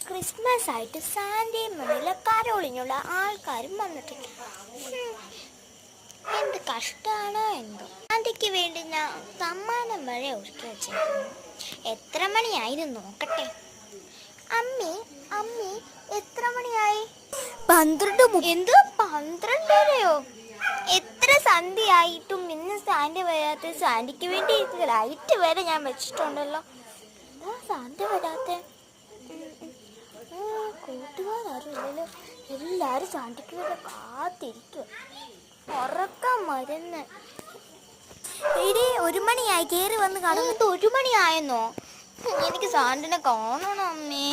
Christmas ആയിട്ട് സാന്റയും മുന്നിലെ കരോളിനുള്ള ആൾക്കാരും വന്നിട്ടുണ്ട്. എന്ത് കഷ്ടമാണോ എന്തോ. സാന്റയ്ക്ക് വേണ്ടി ഞാൻ സമ്മാനം വരെ ഒരുക്കി വെച്ചിരിക്കുന്നു. എത്ര മണിയായിരുന്നു നോക്കട്ടെ. അമ്മി അമ്മി എത്ര മണിയായി? 12. എന്ത് 12:30യോ? എത്ര സന്ധ്യയായിട്ടും ഇന്ന് സാന്റ വരാത്ത? സാന്റയ്ക്ക് വേണ്ടി ലൈറ്റ് വരെ ഞാൻ വെച്ചിട്ടുണ്ടല്ലോ. എന്താ സാന്റ വരാത്ത? കൂട്ടുകാരും ഇല്ലല്ലോ. എല്ലാരും സാന്റയ്ക്ക് വേണ്ടി കാത്തിരിക്കുക. ഉറക്കം മരുന്ന്. എടി 1 മണിയായി, കയറി വന്ന് കാണുന്നത്. 1 മണിയായെന്നോ? എനിക്ക് സാന്റനെ കാണണം അമ്മേ.